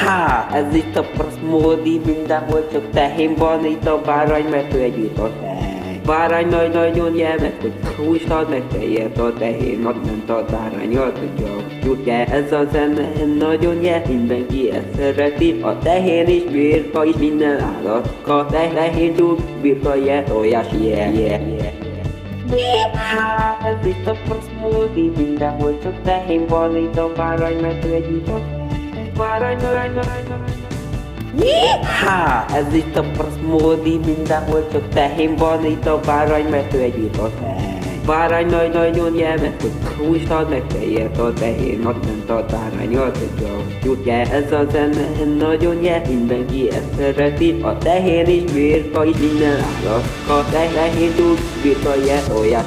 Há, ez itt a praszmódi, mindenhol csak tehén van, itt a bárány, mert ő egy jutott hely. Bárány nagyon jelmet, hogy húsad meg tejet a tehén, ment a bárányat, hogy jutja. Ez a zene nagyon jel, mindenki ezt szereti, a tehén is, birka is, minden állatka, tehén tud, birka jel, tojás jel. Há, ez itt a praszmódi, mindenhol csak tehén van, itt a bárány, mert ő egy jutott hely. Bárány. Há, ez itt a praszmódi, mindenhol csak tehén van, itt a bárány, mert ő egy jutott hely. Bárány nagyon jelmet, hogy húsad meg tejet a tehén, ment a bárányat, hogy jutja. Ez a zene nagyon jel, mindenki ezt szereti, a tehén is, birka is, minden állatka, tehén tud, birka jel, tojás.